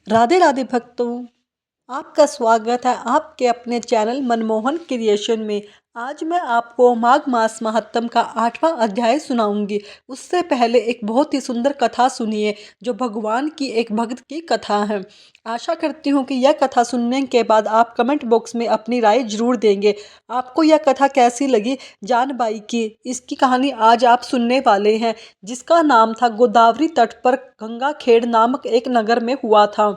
राधे राधे भक्तों, आपका स्वागत है आपके अपने चैनल मनमोहन क्रिएशन में। आज मैं आपको माघ मास महात्म का 8वां अध्याय सुनाऊंगी। उससे पहले एक बहुत ही सुंदर कथा सुनिए जो भगवान की एक भक्त की कथा है। आशा करती हूँ कि यह कथा सुनने के बाद आप कमेंट बॉक्स में अपनी राय जरूर देंगे। आपको यह कथा कैसी लगी जानबाई की इसकी कहानी आज आप सुनने वाले हैं, जिसका नाम था गोदावरी तट पर गंगा खेड़ नामक एक नगर में हुआ था,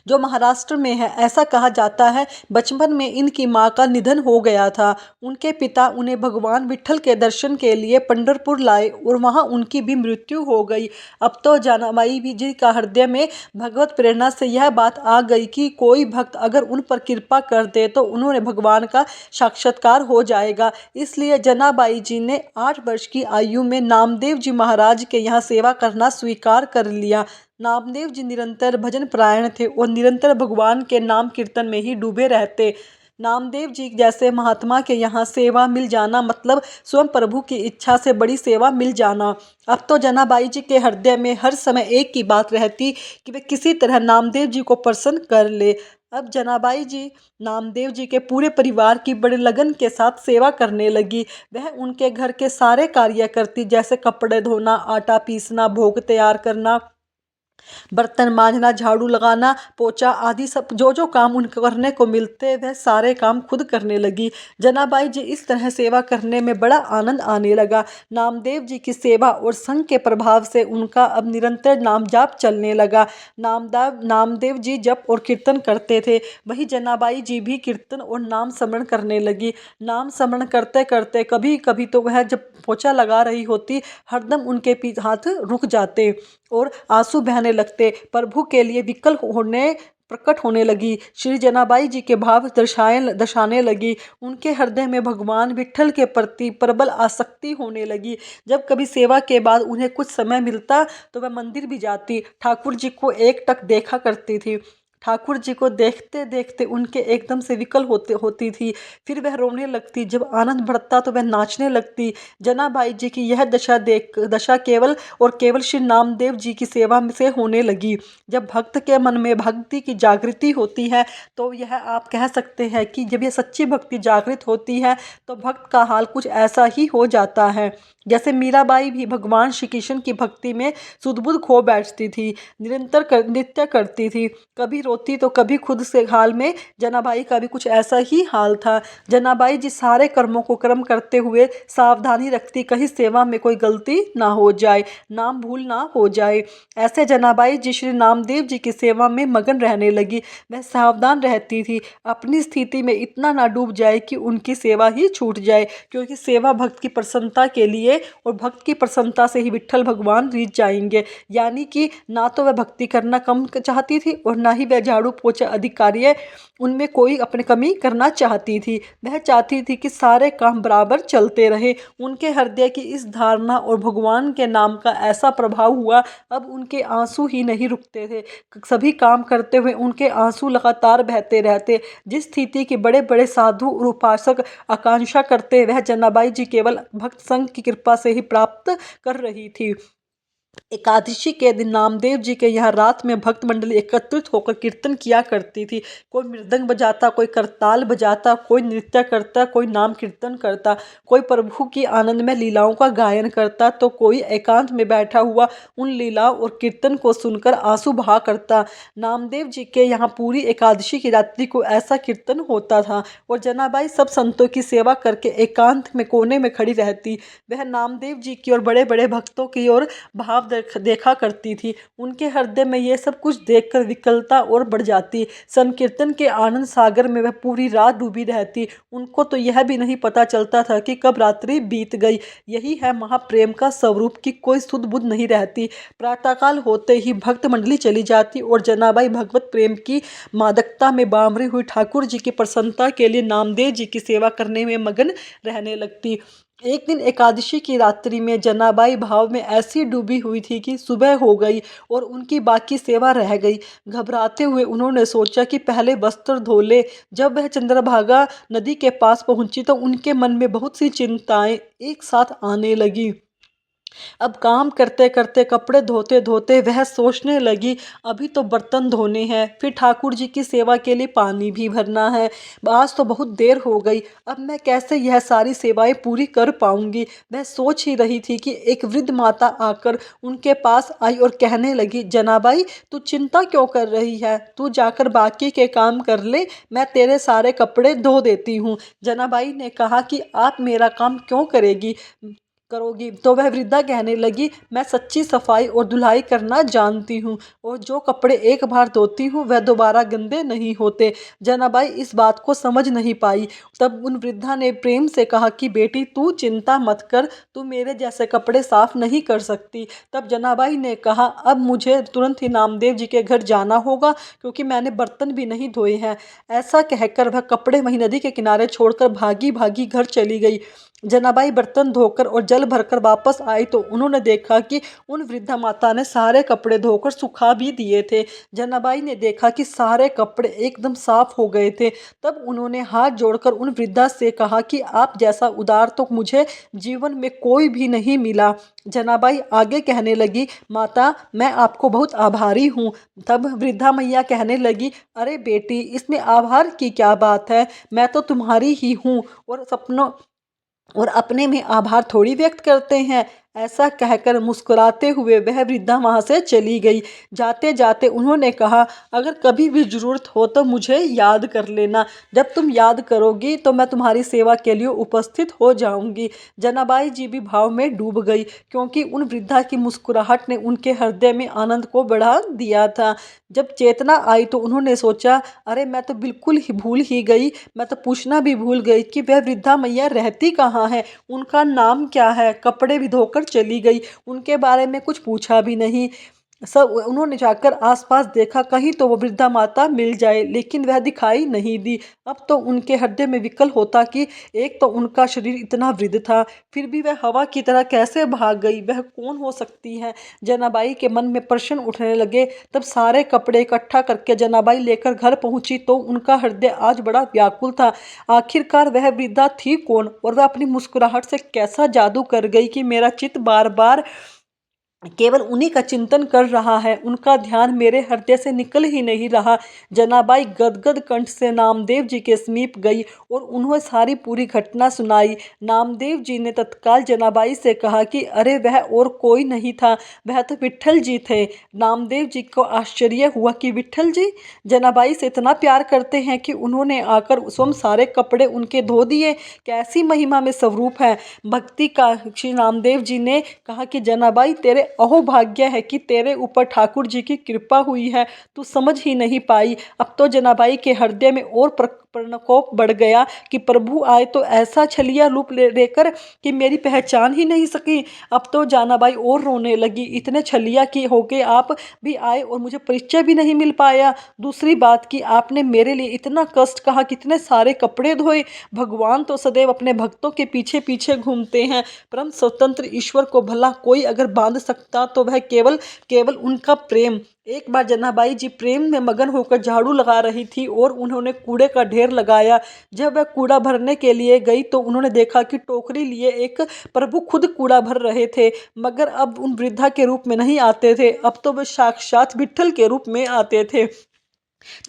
जो महाराष्ट्र में है। ऐसा कहा जाता है बचपन में इनकी मां का निधन हो गया था। उनके पिता उन्हें भगवान विट्ठल के दर्शन के लिए पंढरपुर लाए और वहां उनकी भी मृत्यु हो गई। अब तो जानबाई भी जी का हृदय में भगवत प्रेरणा से यह बात आ गई कि कोई भक्त अगर उन पर कृपा कर दे तो उन्होंने भगवान का साक्षात्कार हो जाएगा। इसलिए जनाबाई जी ने 8 वर्ष की आयु में नामदेव जी महाराज के यहाँ सेवा करना स्वीकार कर लिया। नामदेव जी निरंतर भजन परायण थे और निरंतर भगवान के नाम कीर्तन में ही डूबे रहते। नामदेव जी जैसे महात्मा के यहाँ सेवा मिल जाना मतलब स्वयं प्रभु की इच्छा से बड़ी सेवा मिल जाना। अब तो जनाबाई जी के हृदय में हर समय एक ही बात रहती कि वे किसी तरह नामदेव जी को प्रसन्न कर ले। अब जनाबाई जी नामदेव जी के पूरे परिवार की बड़े लगन के साथ सेवा करने लगी। वह उनके घर के सारे कार्य करती, जैसे कपड़े धोना, आटा पीसना, भोग तैयार करना, बर्तन मांजना, झाड़ू लगाना, पोछा आदि सब जो जो काम उनको करने को मिलते वह सारे काम खुद करने लगी। जनाबाई जी इस तरह सेवा करने में बड़ा आनंद आने लगा। नामदेव जी की सेवा और संग के प्रभाव से उनका अब निरंतर नाम जाप चलने लगा। नामदेव जी जप और कीर्तन करते थे, वही जनाबाई जी भी कीर्तन और नाम स्मरण करने लगी। नाम स्मरण करते करते कभी कभी तो वह जब पोछा लगा रही होती हरदम उनके हाथ रुक जाते और आंसू बहने लगते। प्रभु के लिए विकल होने प्रकट होने लगी। श्री जनाबाई जी के भाव दर्शाने लगी। उनके हृदय में भगवान विट्ठल के प्रति प्रबल आसक्ति होने लगी। जब कभी सेवा के बाद उन्हें कुछ समय मिलता तो वह मंदिर भी जाती, ठाकुर जी को एकटक देखा करती थी। ठाकुर जी को देखते देखते उनके एकदम से विकल होती थी। फिर वह रोने लगती। जब आनंद बढ़ता तो वह नाचने लगती। जनाबाई जी की यह दशा केवल और केवल श्री नामदेव जी की सेवा से होने लगी। जब भक्त के मन में भक्ति की जागृति होती है तो यह आप कह सकते हैं कि जब यह सच्ची भक्ति जागृत होती है तो भक्त का हाल कुछ ऐसा ही हो जाता है। जैसे मीराबाई भी भगवान श्री कृष्ण की भक्ति में सुध-बुध खो बैठती थी, निरंतर नृत्य करती थी, कभी रोती तो कभी खुद से। हाल में जनाबाई का भी कुछ ऐसा ही हाल था। जनाबाई जी सारे कर्मों को क्रम करते हुए सावधानी रखती, कहीं सेवा में कोई गलती ना हो जाए, नाम भूल ना हो जाए। ऐसे जनाबाई जी श्री नामदेव जी की सेवा में मगन रहने लगी। वह सावधान रहती थी अपनी स्थिति में इतना ना डूब जाए कि उनकी सेवा ही छूट जाए, क्योंकि सेवा भक्त की प्रसन्नता के लिए और भक्त की प्रसन्नता से ही विट्ठल भगवान रीझ जाएंगे। यानी कि ना तो वह भक्ति करना कम चाहती थी और ना ही वह झाड़ू पोछा आदि कार्य उनमें कोई अपनी कमी करना चाहती थी। वह चाहती थी कि सारे काम बराबर चलते रहे। उनके हृदय की इस धारणा और भगवान के नाम का ऐसा प्रभाव हुआ, अब उनके आंसू ही नहीं रुकते थे। सभी काम करते हुए उनके आंसू लगातार बहते रहते। जिस स्थिति के बड़े बड़े साधु और उपासक आकांक्षा करते वह जनाबाई जी केवल भक्त संघ की कृपा से ही प्राप्त कर रही थी। एकादशी के दिन नामदेव जी के यहाँ रात में भक्त मंडली एकत्रित होकर कीर्तन किया करती थी। कोई मृदंग बजाता, कोई करताल बजाता, कोई नृत्य करता, कोई नाम कीर्तन करता, कोई प्रभु की आनंद में लीलाओं का गायन करता, तो कोई एकांत में बैठा हुआ उन लीलाओं और कीर्तन को सुनकर आंसू बहा करता। नामदेव जी के यहाँ पूरी एकादशी की रात्रि को ऐसा कीर्तन होता था और जनाबाई सब संतों की सेवा करके एकांत में कोने में खड़ी रहती। वह नामदेव जी की और बड़े बड़े भक्तों की ओर भाव देखा करती थी। उनके हृदय में ये सब कुछ देखकर विकलता और बढ़ जाती। संकीर्तन के आनंद सागर में वह पूरी रात डूबी रहती। उनको तो यह भी नहीं पता चलता था कि कब रात्रि बीत गई। यही है महाप्रेम का स्वरूप कि कोई सुध बुध नहीं रहती। प्रातःकाल होते ही भक्त मंडली चली जाती और जनाबाई भगवत प्रेम की मादकता में बामरी हुई ठाकुर जी की प्रसन्नता के लिए नामदेव जी की सेवा करने में मगन रहने लगती। एक दिन एकादशी की रात्रि में जनाबाई भाव में ऐसी डूबी हुई थी कि सुबह हो गई और उनकी बाकी सेवा रह गई। घबराते हुए उन्होंने सोचा कि पहले वस्त्र धो ले। जब वह चंद्रभागा नदी के पास पहुंची तो उनके मन में बहुत सी चिंताएं एक साथ आने लगी। अब काम करते करते कपड़े धोते धोते वह सोचने लगी, अभी तो बर्तन धोने हैं, फिर ठाकुर जी की सेवा के लिए पानी भी भरना है। आज तो बहुत देर हो गई, अब मैं कैसे यह सारी सेवाएं पूरी कर पाऊंगी। वह सोच ही रही थी कि एक वृद्ध माता आकर उनके पास आई और कहने लगी, जनाबाई तू चिंता क्यों कर रही है, तू जाकर बाकी के काम कर ले, मैं तेरे सारे कपड़े धो देती हूँ। जनाबाई ने कहा कि आप मेरा काम क्यों करोगी। तो वह वृद्धा कहने लगी, मैं सच्ची सफाई और धुलाई करना जानती हूँ और जो कपड़े एक बार धोती हूँ वह दोबारा गंदे नहीं होते। जनाबाई इस बात को समझ नहीं पाई। तब उन वृद्धा ने प्रेम से कहा कि बेटी तू चिंता मत कर, तू मेरे जैसे कपड़े साफ नहीं कर सकती। तब जनाबाई ने कहा, अब मुझे तुरंत ही नामदेव जी के घर जाना होगा क्योंकि मैंने बर्तन भी नहीं धोए हैं। ऐसा कहकर वह कपड़े वहीं नदी के किनारे छोड़कर भागी भागी घर चली गई। जनाबाई बर्तन धोकर और जल भरकर वापस आई तो उन्होंने देखा कि उन वृद्धा माता ने सारे कपड़े धोकर सुखा भी दिए थे। जनाबाई ने देखा कि सारे कपड़े एकदम साफ हो गए थे। तब उन्होंने हाथ जोड़कर उन वृद्धा से कहा कि आप जैसा उदार तो मुझे जीवन में कोई भी नहीं मिला। जनाबाई आगे कहने लगी, माता मैं आपको बहुत आभारी हूँ। तब वृद्धा मैया कहने लगी, अरे बेटी इसमें आभार की क्या बात है, मैं तो तुम्हारी ही हूँ और सपनों और अपने में आभार थोड़ी व्यक्त करते हैं। ऐसा कहकर मुस्कुराते हुए वह वृद्धा वहां से चली गई। जाते जाते उन्होंने कहा, अगर कभी भी जरूरत हो तो मुझे याद कर लेना, जब तुम याद करोगी तो मैं तुम्हारी सेवा के लिए उपस्थित हो जाऊंगी। जनाबाई जी भी भाव में डूब गई क्योंकि उन वृद्धा की मुस्कुराहट ने उनके हृदय में आनंद को बढ़ा दिया था। जब चेतना आई तो उन्होंने सोचा, अरे मैं तो बिल्कुल ही भूल ही गई, मैं तो पूछना भी भूल गई कि वह वृद्धा मैया रहती कहाँ है, उनका नाम क्या है। कपड़े भी धोकर चली गई, उनके बारे में कुछ पूछा भी नहीं। सब उन्होंने जाकर आसपास देखा कहीं तो वो वृद्धा माता मिल जाए, लेकिन वह दिखाई नहीं दी। अब तो उनके हृदय में विकल होता कि एक तो उनका शरीर इतना वृद्ध था, फिर भी वह हवा की तरह कैसे भाग गई, वह कौन हो सकती है। जनाबाई के मन में प्रश्न उठने लगे। तब सारे कपड़े इकट्ठा करके जनाबाई लेकर घर पहुंची तो उनका हृदय आज बड़ा व्याकुल था। आखिरकार वह वृद्धा थी कौन और वह अपनी मुस्कुराहट से कैसा जादू कर गई कि मेरा चित्त बार बार केवल उन्हीं का चिंतन कर रहा है, उनका ध्यान मेरे हृदय से निकल ही नहीं रहा। जनाबाई गदगद कंठ से नामदेव जी के समीप गई और उन्हें सारी पूरी घटना सुनाई। नामदेव जी ने तत्काल जनाबाई से कहा कि अरे वह और कोई नहीं था, वह तो विट्ठल जी थे। नामदेव जी को आश्चर्य हुआ कि विट्ठल जी जनाबाई से इतना प्यार करते हैं कि उन्होंने आकर स्वयं सारे कपड़े उनके धो दिए, कैसी महिमा में स्वरूप है भक्ति का। श्री नामदेव जी ने कहा कि जनाबाई तेरे अहोभाग्य है कि तेरे ऊपर ठाकुर जी की कृपा हुई है, तू समझ ही नहीं पाई। अब तो जनाबाई के हृदय में और प्रकोप बढ़ गया कि प्रभु आए तो ऐसा छलिया रूप लेकर कि मेरी पहचान ही नहीं सकी। अब तो जनाबाई और रोने लगी, इतने छलिया की होके आप भी आए और मुझे परिचय भी नहीं मिल पाया। दूसरी बात कि आपने मेरे लिए इतना कष्ट कहा, कितने सारे कपड़े धोए। भगवान तो सदैव अपने भक्तों के पीछे पीछे घूमते हैं। परम स्वतंत्र ईश्वर को भला कोई अगर बांध सकता तो वह केवल केवल उनका प्रेम। एक बार जनाबाई जी प्रेम में मगन होकर झाड़ू लगा रही थी और उन्होंने कूड़े का ढेर लगाया। जब वह कूड़ा भरने के लिए गई तो उन्होंने देखा कि टोकरी लिए एक प्रभु खुद कूड़ा भर रहे थे, मगर अब उन वृद्धा के रूप में नहीं आते थे, अब तो वे साक्षात विट्ठल के रूप में आते थे।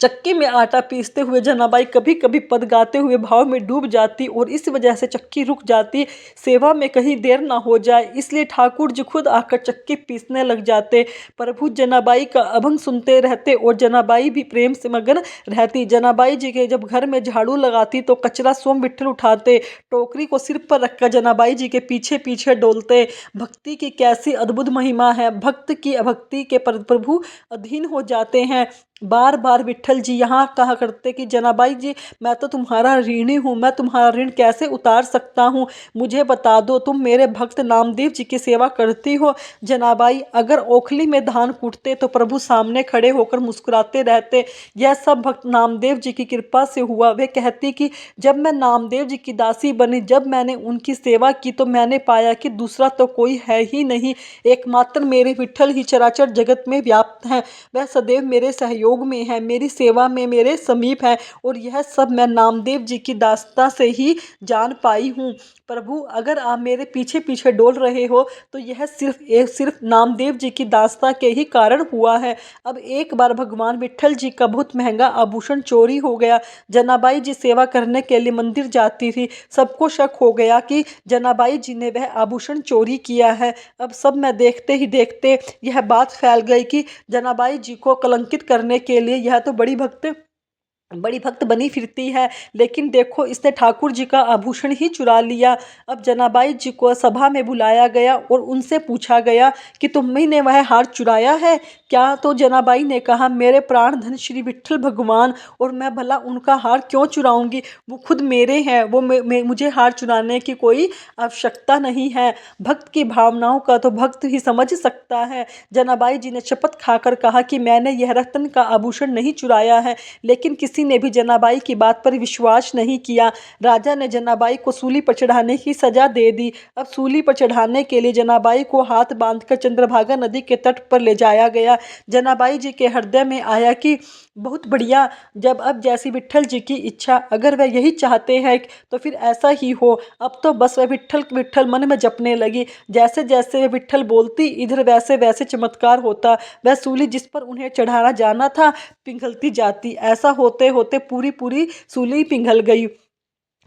चक्की में आटा पीसते हुए जनाबाई कभी कभी पद गाते हुए भाव में डूब जाती और इस वजह से चक्की रुक जाती, सेवा में कहीं देर ना हो जाए इसलिए ठाकुर जी खुद आकर चक्की पीसने लग जाते। प्रभु जनाबाई का अभंग सुनते रहते और जनाबाई भी प्रेम से मगन रहती। जनाबाई जी के जब घर में झाड़ू लगाती तो कचरा स्वयं विट्ठल उठाते, टोकरी को सिर पर रखकर जनाबाई जी के पीछे पीछे डोलते। भक्ति की कैसी अद्भुत महिमा है, भक्त की अभक्ति के प्रभु अधीन हो जाते हैं। बार बार विट्ठल जी यहाँ कहा करते कि जनाबाई जी मैं तो तुम्हारा ऋणी हूँ, मैं तुम्हारा ऋण कैसे उतार सकता हूँ, मुझे बता दो, तुम मेरे भक्त नामदेव जी की सेवा करती हो। जनाबाई अगर ओखली में धान कूटते तो प्रभु सामने खड़े होकर मुस्कुराते रहते। यह सब भक्त नामदेव जी की कृपा से हुआ। वे कहती कि जब मैं नामदेव जी की दासी बनी, जब मैंने उनकी सेवा की तो मैंने पाया कि दूसरा तो कोई है ही नहीं, एकमात्र मेरे विट्ठल ही चराचर जगत में व्याप्त हैं। वह सदैव मेरे सहयोग सहयोग में है, मेरी सेवा में मेरे समीप है, और यह सब मैं नामदेव जी की दास्ता से ही जान पाई हूँ। प्रभु, अगर आप मेरे पीछे पीछे डोल रहे हो तो यह सिर्फ नामदेव जी की दास्ता के ही कारण हुआ है। अब एक बार भगवान विट्ठल जी का बहुत महंगा आभूषण चोरी हो गया। जनाबाई जी सेवा करने के लिए मंदिर जाती थी। सबको शक हो गया कि जनाबाई जी ने वह आभूषण चोरी किया है। अब सब में देखते ही देखते यह बात फैल गई कि जनाबाई जी को कलंकित करने के लिए यह तो बड़ी भक्त बनी फिरती है, लेकिन देखो इसने ठाकुर जी का आभूषण ही चुरा लिया। अब जनाबाई जी को सभा में बुलाया गया और उनसे पूछा गया कि तुम्ही ने वह हार चुराया है क्या? तो जनाबाई ने कहा, मेरे प्राण धन श्री विट्ठल भगवान, और मैं भला उनका हार क्यों चुराऊंगी? वो खुद मेरे हैं, वो मुझे हार चुराने की कोई आवश्यकता नहीं है। भक्त की भावनाओं का तो भक्त ही समझ सकता है। जनाबाई जी ने शपथ खाकर कहा कि मैंने यह रत्न का आभूषण नहीं चुराया है, लेकिन किसी ने भी जनाबाई की बात पर विश्वास नहीं किया। राजा ने जनाबाई को सूली पर चढ़ाने की सजा दे दी। अब सूली पर चढ़ाने के लिए जनाबाई को हाथ बांधकर चंद्रभागा नदी के तट पर ले जाया गया। जनाबाई जी के हृदय में आया कि बहुत बढ़िया, जब अब जैसी विट्ठल जी की इच्छा, अगर वह यही चाहते हैं तो फिर ऐसा ही हो। अब तो बस वह विट्ठल विट्ठल मन में जपने लगी। जैसे जैसे वह विट्ठल बोलती, इधर वैसे वैसे चमत्कार होता। वह सूली जिस पर उन्हें चढ़ाना जाना था पिघलती जाती। ऐसा होते होते पूरी पूरी सूली पिघल गई।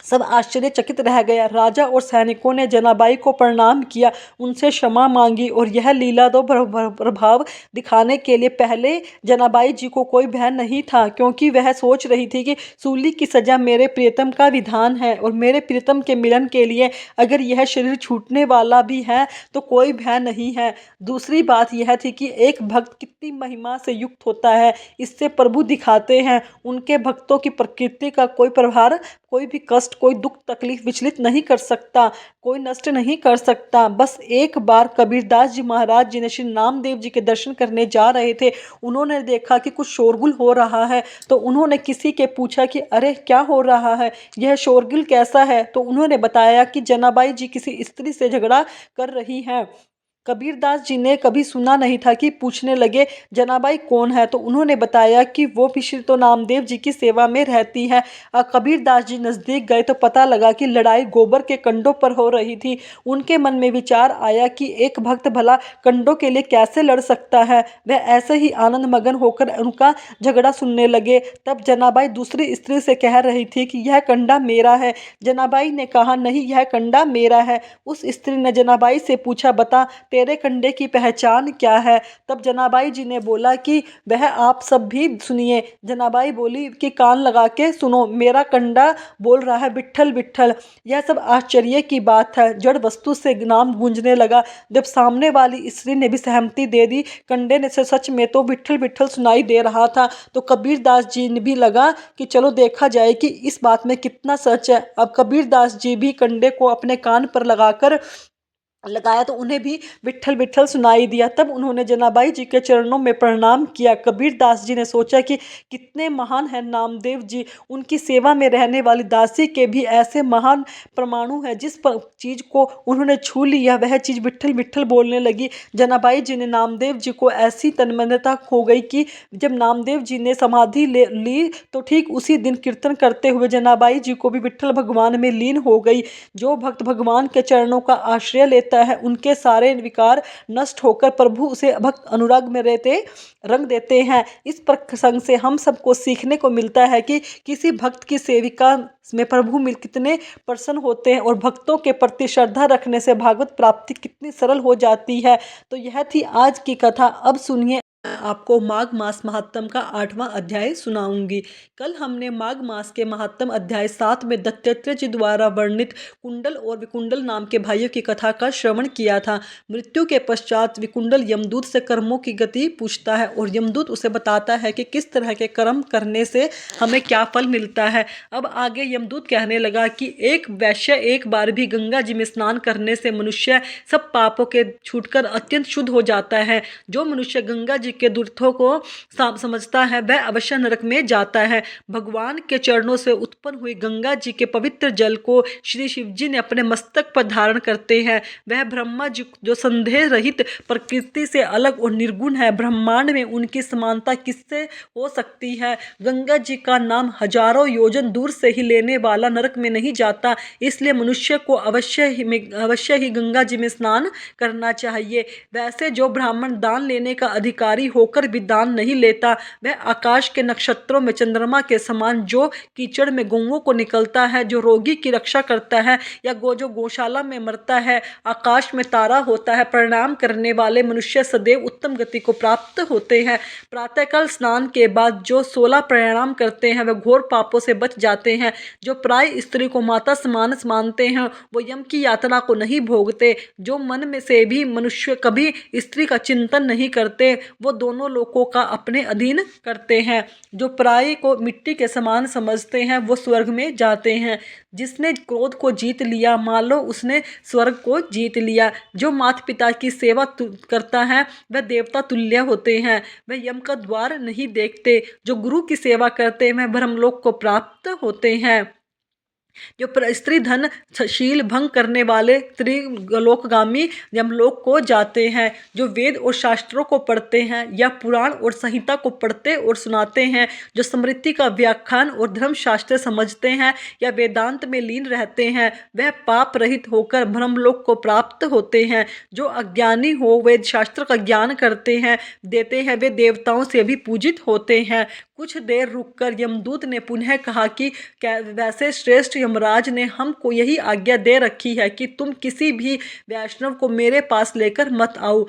सब आश्चर्यचकित रह गया। राजा और सैनिकों ने जनाबाई को प्रणाम किया, उनसे क्षमा मांगी, और यह लीला तो प्रभाव दिखाने के लिए पहले जनाबाई जी को कोई भय नहीं था, क्योंकि वह सोच रही थी कि सूली की सजा मेरे प्रियतम का विधान है, और मेरे प्रियतम के मिलन के लिए अगर यह शरीर छूटने वाला भी है तो कोई भय नहीं है। दूसरी बात यह थी कि एक भक्त कितनी महिमा से युक्त होता है, इससे प्रभु दिखाते हैं। उनके भक्तों की प्रकृति का कोई प्रभाव, कोई भी कष्ट, कोई दुख तकलीफ विचलित नहीं कर सकता, कोई नष्ट नहीं कर सकता। बस एक बार कबीरदास जी महाराज जी ने श्री नामदेव जी के दर्शन करने जा रहे थे। उन्होंने देखा कि कुछ शोरगुल हो रहा है, तो उन्होंने किसी के पूछा कि अरे क्या हो रहा है, यह शोरगुल कैसा है? तो उन्होंने बताया कि जनाबाई जी किसी स्त्री से झगड़ा कर रही हैं। कबीरदास जी ने कभी सुना नहीं था कि पूछने लगे, जनाबाई कौन है? तो उन्होंने बताया कि वो भी श्री तो नामदेव जी की सेवा में रहती है। कबीरदास जी नज़दीक गए तो पता लगा कि लड़ाई गोबर के कंडों पर हो रही थी। उनके मन में विचार आया कि एक भक्त भला कंडों के लिए कैसे लड़ सकता है। वह ऐसे ही आनंद मगन होकर उनका झगड़ा सुनने लगे। तब जनाबाई दूसरी स्त्री से कह रही थी कि यह कंडा मेरा है। जनाबाई ने कहा, नहीं, यह कंडा मेरा है। उस स्त्री ने जनाबाई से पूछा, बता तेरे कंडे की पहचान क्या है? तब जनाबाई जी ने बोला कि वह आप सब भी सुनिए। जनाबाई बोली कि कान लगा के सुनो, मेरा कंडा बोल रहा है विट्ठल विट्ठल। यह सब आश्चर्य की बात है। जड़ वस्तु से नाम गूंजने लगा। जब सामने वाली स्त्री ने भी सहमति दे दी, कंडे ने से सच में तो विट्ठल विट्ठल सुनाई दे रहा था, तो कबीरदास जी ने भी लगा कि चलो देखा जाए कि इस बात में कितना सच है। अब कबीरदास जी भी कंडे को अपने कान पर लगाया तो उन्हें भी विट्ठल विट्ठल सुनाई दिया। तब उन्होंने जनाबाई जी के चरणों में प्रणाम किया। कबीरदास जी ने सोचा कि कितने महान हैं नामदेव जी, उनकी सेवा में रहने वाली दासी के भी ऐसे महान परमाणु है। जिस चीज को उन्होंने छू लिया वह चीज विट्ठल विट्ठल बोलने लगी। जनाबाई जी ने नामदेव जी को ऐसी तन्मयता हो गई कि जब नामदेव जी ने समाधि ली तो ठीक उसी दिन कीर्तन करते हुए जनाबाई जी को भी विट्ठल भगवान में लीन हो गई। जो भक्त भगवान के चरणों का आश्रय लेता है, उनके सारे विकार नष्ट होकर प्रभु उसे भक्त अनुराग में रहते रंग देते हैं। इस प्रसंग से हम सबको सीखने को मिलता है कि किसी भक्त की सेविका में प्रभु मिल कितने प्रसन्न होते हैं, और भक्तों के प्रति श्रद्धा रखने से भागवत प्राप्ति कितनी सरल हो जाती है। तो यह थी आज की कथा। अब सुनिए, आपको माघ मास महात्म का 8वां अध्याय सुनाऊंगी। कल हमने माघ मास के महात्म अध्याय 7 में दत्तात्रेय जी द्वारा वर्णित कुंडल और विकुंडल नाम के भाइयों की कथा का श्रवण किया था। मृत्यु के पश्चात विकुंडल यमदूत से कर्मों की गति पूछता है, और यमदूत उसे बताता है कि किस तरह के कर्म करने से हमें क्या फल मिलता है। अब आगे यमदूत कहने लगा कि एक वैश्य एक बार भी गंगा जी में स्नान करने से मनुष्य सब पापों के छूटकर अत्यंत शुद्ध हो जाता है। जो मनुष्य गंगा जी जी के दुर्थों को समझता है वह अवश्य नरक में जाता है। भगवान के चरणों से उत्पन्न हुई गंगा जी के पवित्र जल को श्री शिव जी ने अपने मस्तक पर धारण करते हैं। वह ब्रह्मा जी जो संदेह रहित प्रकृति से अलग और निर्गुण है, ब्रह्मांड में उनकी समानता किससे हो सकती है। गंगा जी का नाम हजारों योजन दूर से ही लेने वाला नरक में नहीं जाता, इसलिए मनुष्य को अवश्य ही गंगा जी में स्नान करना चाहिए। वैसे जो ब्राह्मण दान लेने का अधिकारी होकर भी दान नहीं लेता, वह आकाश के नक्षत्रों में चंद्रमा के समान जो कीचड़ में गौओं को निकलता है, जो रोगी की रक्षा करता है, या जो गौशाला में मरता है, आकाश में तारा होता है। प्रणाम करने वाले मनुष्य सदैव उत्तम गति को प्राप्त होते हैं। प्रातःकाल स्नान के बाद जो 16 प्रणाम करते हैं वह घोर पापों से बच जाते हैं। जो प्राय स्त्री को माता समान मानते हैं वो यम की यातना को नहीं भोगते। जो मन में से भी मनुष्य कभी स्त्री का चिंतन नहीं करते वो दोनों लोकों का अपने अधीन करते हैं। जो प्राय को मिट्टी के समान समझते हैं वो स्वर्ग में जाते हैं। जिसने क्रोध को जीत लिया मान लो उसने स्वर्ग को जीत लिया। जो माता पिता की सेवा करता है वह देवता तुल्य होते हैं, वह यम का द्वार नहीं देखते। जो गुरु की सेवा करते हैं वह ब्रह्मलोक को प्राप्त होते हैं। जो स्त्री धन शील भंग करने वाले त्रिलोकगामी यमलोक को जाते हैं। जो वेद और शास्त्रों को पढ़ते हैं या पुराण और संहिता को पढ़ते और सुनाते हैं, जो स्मृति का व्याख्यान और धर्मशास्त्र समझते हैं या वेदांत में लीन रहते हैं, वह पाप रहित होकर ब्रह्मलोक को प्राप्त होते हैं। जो अज्ञानी हो वेद शास्त्र का ज्ञान करते हैं देते हैं, वे देवताओं से भी पूजित होते हैं। कुछ देर रुककर यमदूत ने पुनः कहा कि वैसे श्रेष्ठ यमराज ने हमको यही आज्ञा दे रखी है कि तुम किसी भी वैष्णव को मेरे पास लेकर मत आओ।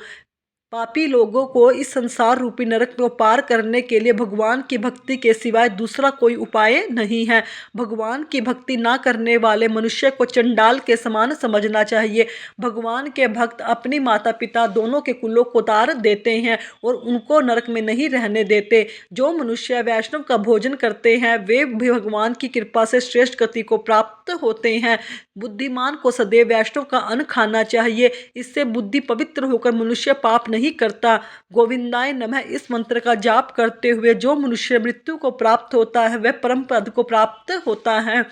पापी लोगों को इस संसार रूपी नरक को पार करने के लिए भगवान की भक्ति के सिवाय दूसरा कोई उपाय नहीं है। भगवान की भक्ति ना करने वाले मनुष्य को चंडाल के समान समझना चाहिए। भगवान के भक्त अपनी माता पिता दोनों के कुलों को तार देते हैं और उनको नरक में नहीं रहने देते। जो मनुष्य वैष्णव का भोजन करते हैं वे भी भगवान की कृपा से श्रेष्ठ गति को प्राप्त होते हैं। बुद्धिमान को सदैव वैष्णव का अन्न खाना चाहिए, इससे बुद्धि पवित्र होकर मनुष्य पाप नहीं करता। गोविंदाय नमः इस मंत्र का जाप करते हुए जो मनुष्य मृत्यु को प्राप्त होता है वह परम पद को प्राप्त होता है,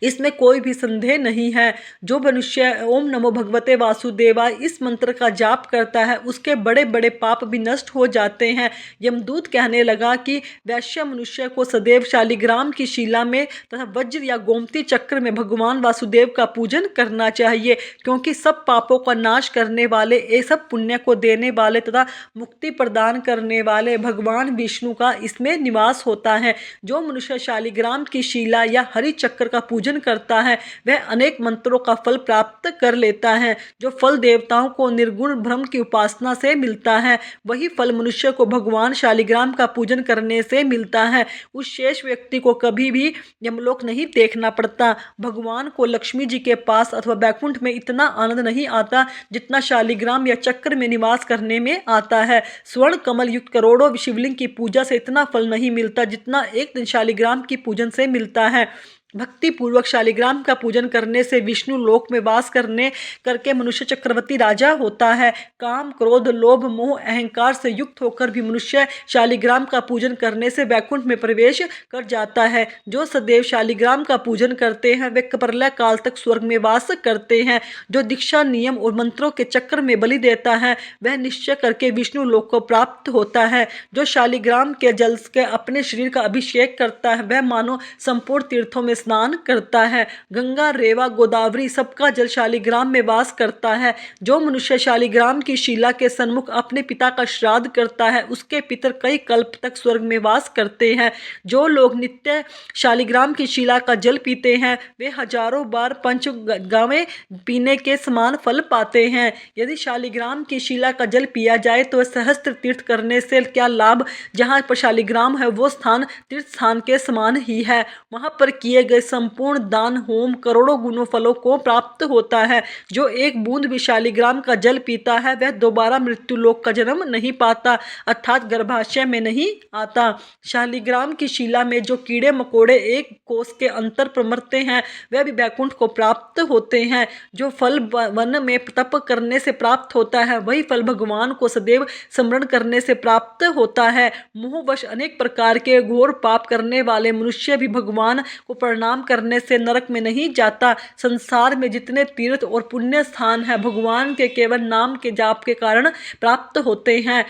इसमें कोई भी संदेह नहीं है। जो मनुष्य ओम नमो भगवते वासुदेवाय इस मंत्र का जाप करता है उसके बड़े बड़े पाप भी नष्ट हो जाते हैं। यमदूत कहने लगा कि वैश्य मनुष्य को सदैव शालिग्राम की शिला में तथा वज्र या गोमती चक्र में भगवान वासुदेव का पूजन करना चाहिए, क्योंकि सब पापों का नाश करने वाले ये सब पुण्य को देने वाले तथा मुक्ति प्रदान करने वाले भगवान विष्णु का इसमें निवास होता है। जो मनुष्य शालिग्राम की शिला या हरि चक्र का पूजन करता है वह अनेक मंत्रों का फल प्राप्त कर लेता है। जो फल देवताओं को निर्गुण ब्रह्म की उपासना से मिलता है वही फल मनुष्य को भगवान शालिग्राम का पूजन करने से मिलता है। उस शेष व्यक्ति को कभी भी यमलोक नहीं देखना पड़ता। भगवान को लक्ष्मी जी के पास अथवा बैकुंठ में इतना आनंद नहीं आता जितना शालिग्राम या चक्र में निवास करने में आता है। स्वर्ण कमल युक्त करोड़ों शिवलिंग की पूजा से इतना फल नहीं मिलता जितना एक दिन शालिग्राम की पूजन से मिलता है। भक्ति पूर्वक शालिग्राम का पूजन करने से विष्णु लोक में वास करके मनुष्य चक्रवर्ती राजा होता है। काम क्रोध लोभ मोह अहंकार से युक्त होकर भी मनुष्य शालिग्राम का पूजन करने से वैकुंठ में प्रवेश कर जाता है। जो सदैव शालिग्राम का पूजन करते हैं वे प्रलय काल तक स्वर्ग में वास करते हैं। जो दीक्षा नियम और मंत्रों के चक्र में बलि देता है वह निश्चय करके विष्णु लोक को प्राप्त होता है। जो शालिग्राम के जल के अपने शरीर का अभिषेक करता है वह मानो संपूर्ण तीर्थों में स्नान करता है। गंगा रेवा गोदावरी सबका जल शालिग्राम में वास करता है। जो मनुष्य शालिग्राम की शिला के सन्मुख अपने पिता का श्राद्ध करता है उसके पितर कई कल्प तक स्वर्ग में वास करते हैं। जो लोग नित्य शालिग्राम की शिला का जल पीते हैं वे हजारों बार पंचगामें पीने के समान फल पाते हैं। यदि शालिग्राम की शिला का जल पिया जाए तो सहस्त्र तीर्थ करने से क्या लाभ। जहाँ पर शालिग्राम है वो स्थान तीर्थ स्थान के समान ही है, वहाँ पर किए गए संपूर्ण दान होम करोड़ों गुणों फलों को प्राप्त होता है। जो एक बूंद भी शालिग्राम का जल पीता है वह दोबारा मृत्यु लोक का जन्म नहीं पाता, अर्थात गर्भाशय में नहीं आता। शालिग्राम की शिला में जो कीड़े मकोड़े एक कोस के अंतर पर मरते हैं वह भी वैकुंठ को प्राप्त होते हैं। जो फल वन में तप करने से प्राप्त होता है वही फल भगवान को सदैव स्मरण करने से प्राप्त होता है। मोहवश अनेक प्रकार के घोर पाप करने वाले मनुष्य भी भगवान को प्रणाम करने से नरक में नहीं जाता। संसार में जितने तीर्थ और पुण्य स्थान है भगवान के केवल नाम के जाप के कारण प्राप्त होते हैं।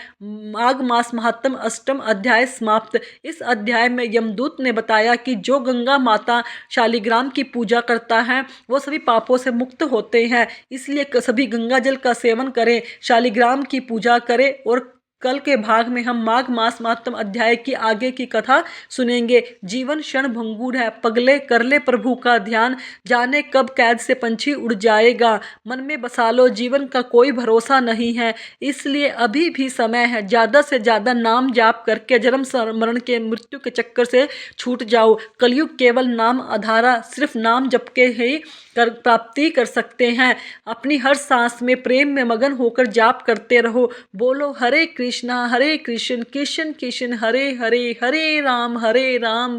माघ मास महात्म अष्टम अध्याय समाप्त। इस अध्याय में यमदूत ने बताया कि जो गंगा माता शालिग्राम की पूजा करता है वो सभी पापों से मुक्त होते हैं, इसलिए सभी गंगा जल का सेवन करें, शालिग्राम की पूजा करें। और कल के भाग में हम माघ मास महात्म अध्याय की आगे की कथा सुनेंगे। जीवन क्षण भंगुर है, पगले कर ले प्रभु का ध्यान, जाने कब कैद से पंछी उड़ जाएगा। मन में बसा लो जीवन का कोई भरोसा नहीं है, इसलिए अभी भी समय है, ज़्यादा से ज़्यादा नाम जाप करके जन्म मरण के मृत्यु के चक्कर से छूट जाओ। कलयुग केवल नाम आधारा, सिर्फ नाम जप के ही प्राप्ति कर सकते हैं। अपनी हर सांस में प्रेम में मगन होकर जाप करते रहो। बोलो हरे कृष्ण कृष्ण कृष्ण हरे हरे, हरे राम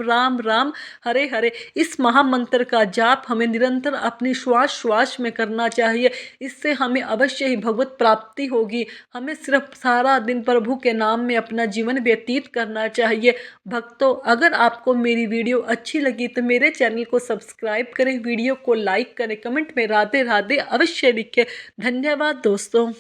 राम राम हरे हरे। इस महामंत्र का जाप हमें निरंतर अपनी श्वास श्वास में करना चाहिए, इससे हमें अवश्य ही भगवत प्राप्ति होगी। हमें सिर्फ सारा दिन प्रभु के नाम में अपना जीवन व्यतीत करना चाहिए। भक्तों, अगर आपको मेरी वीडियो अच्छी लगी तो मेरे चैनल को सब्सक्राइब करें, वीडियो को लाइक करें, कमेंट में राधे राधे अवश्य लिखें। धन्यवाद दोस्तों।